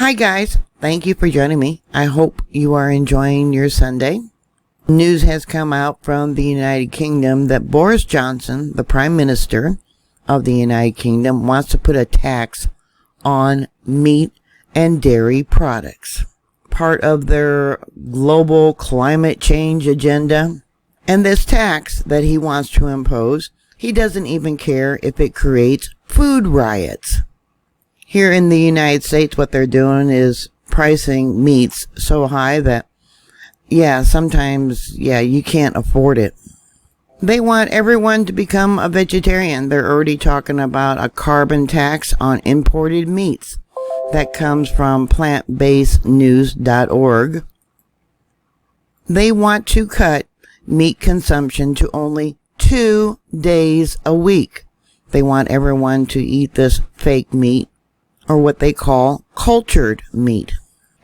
Hi guys, thank you for joining me. I hope you are enjoying your Sunday. News has come out from the United Kingdom that Boris Johnson, the Prime Minister of the United Kingdom, wants to put a tax on meat and dairy products, part of their global climate change agenda. And this tax that he wants to impose, he doesn't even care if it creates food riots. Here in the United States, what they're doing is pricing meats so high that, sometimes, you can't afford it. They want everyone to become a vegetarian. They're already talking about a carbon tax on imported meats. That comes from plantbasednews.org. They want to cut meat consumption to only 2 days a week. They want everyone to eat this fake meat, or what they call cultured meat.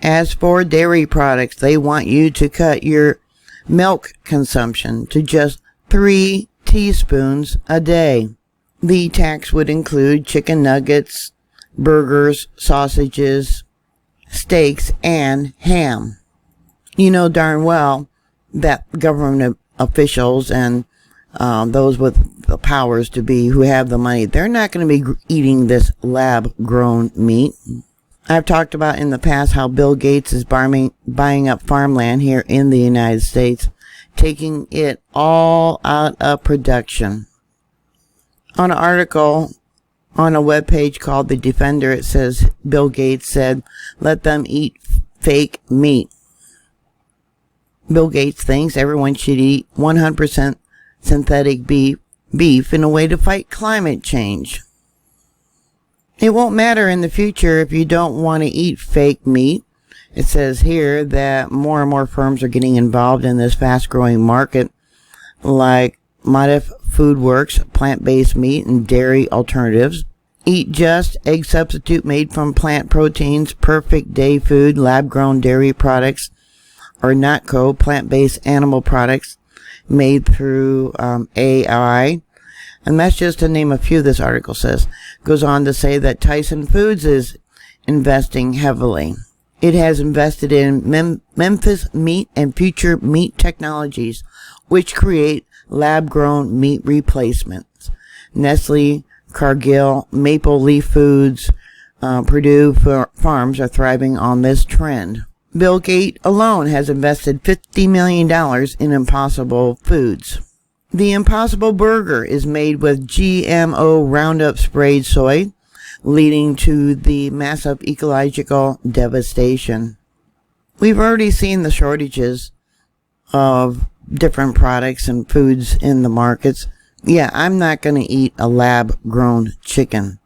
As for dairy products, they want you to cut your milk consumption to just 3 teaspoons a day. The tax would include chicken nuggets, burgers, sausages, steaks, and ham. You know darn well that government officials and those with the powers to be who have the money, they're not going to be eating this lab-grown meat. I've talked about in the past how Bill Gates is buying up farmland here in the United States, taking it all out of production. On an article on a webpage called The Defender, it says Bill Gates said, "Let them eat fake meat." Bill Gates thinks everyone should eat 100% synthetic beef in a way to fight climate change. It won't matter in the future if you don't want to eat fake meat. It says here that more and more firms are getting involved in this fast-growing market, like Modif Food Works, plant-based meat and dairy alternatives. Eat Just, egg substitute made from plant proteins, Perfect Day Food, lab-grown dairy products, or Notco, plant-based animal products made through AI. And that's just to name a few, this article says. Goes on to say that Tyson Foods is investing heavily. It has invested in Memphis Meat and Future Meat Technologies, which create lab-grown meat replacements. Nestle, Cargill, Maple Leaf Foods, Purdue Farms are thriving on this trend. Bill Gates alone has invested $50 million in Impossible Foods. The Impossible Burger is made with GMO Roundup sprayed soy, leading to the massive ecological devastation. We've already seen the shortages of different products and foods in the markets. I'm not going to eat a lab-grown chicken.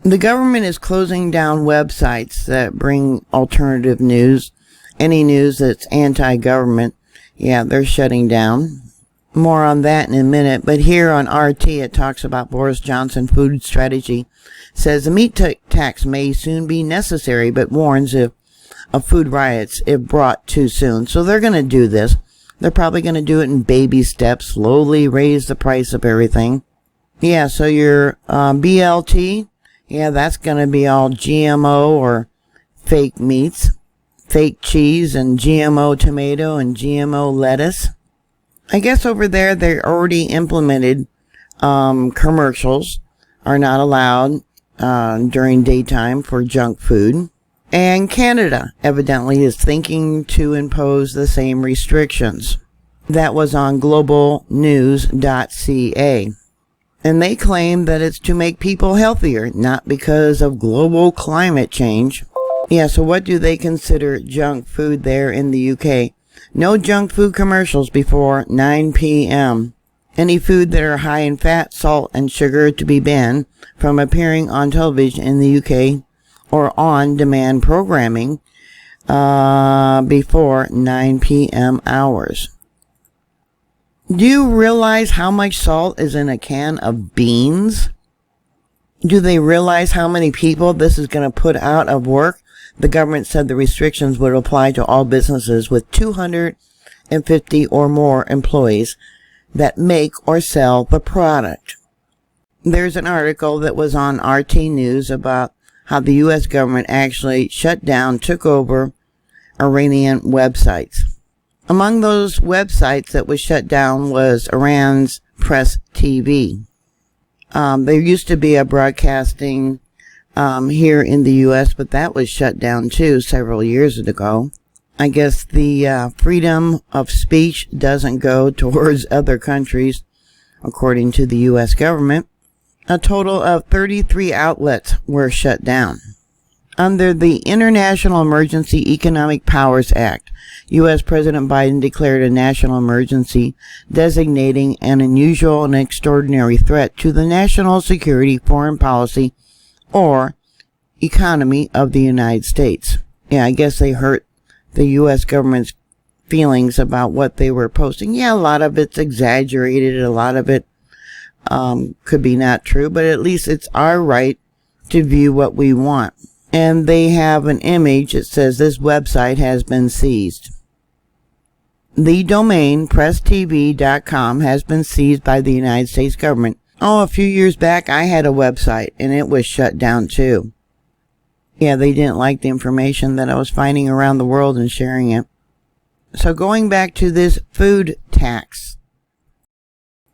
The government is closing down websites that bring alternative news. Any news that's anti-government, they're shutting down. More on that in a minute, but here on RT it talks about Boris Johnson food strategy. Says the meat tax may soon be necessary, but warns of food riots if brought too soon. So they're going to do this. They're probably going to do it in baby steps, slowly raise the price of everything. So your BLT, that's going to be all GMO or fake meats, fake cheese and GMO tomato and GMO lettuce. I guess over there they already implemented commercials are not allowed during daytime for junk food. And Canada evidently is thinking to impose the same restrictions. That was on globalnews.ca. And they claim that it's to make people healthier, not because of global climate change. So what do they consider junk food there in the UK? No junk food commercials before 9 p.m. Any food that are high in fat, salt, and sugar to be banned from appearing on television in the UK or on-demand programming before 9 p.m. hours. Do you realize how much salt is in a can of beans? Do they realize how many people this is going to put out of work? The government said the restrictions would apply to all businesses with 250 or more employees that make or sell the product. There's an article that was on RT News about how the U.S. government actually shut down, took over Iranian websites. Among those websites that was shut down was Iran's Press TV. There used to be a broadcasting here in the U.S., but that was shut down too several years ago. I guess the freedom of speech doesn't go towards other countries, according to the U.S. government. A total of 33 outlets were shut down. Under the International Emergency Economic Powers Act, U.S. President Biden declared a national emergency, designating an unusual and extraordinary threat to the national security, foreign policy, or economy of the United States. Yeah, I guess they hurt the U.S. government's feelings about what they were posting. Yeah, a lot of it's exaggerated. A lot of it could be not true, but at least it's our right to view what we want. And they have an image that says this website has been seized. The domain presstv.com has been seized by the United States government. Oh, a few years back I had a website and it was shut down too. Yeah, they didn't like the information that I was finding around the world and sharing it. So going back to this food tax.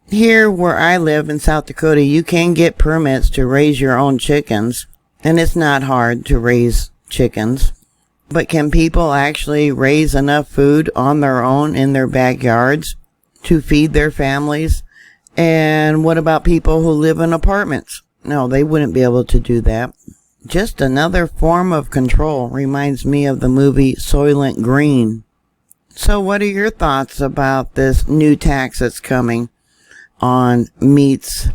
Here where I live in South Dakota, you can get permits to raise your own chickens. And it's not hard to raise chickens. But can people actually raise enough food on their own in their backyards to feed their families? And what about people who live in apartments? No, they wouldn't be able to do that. Just another form of control. Reminds me of the movie Soylent Green. So what are your thoughts about this new tax that's coming on meats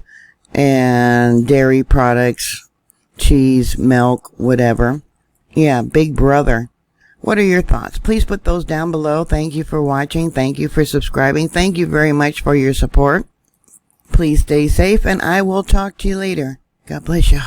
and dairy products? Cheese, milk, whatever. Yeah, Big Brother. What are your thoughts? Please put those down below. Thank you for watching. Thank you for subscribing. Thank you very much for your support. Please stay safe, and I will talk to you later. God bless you.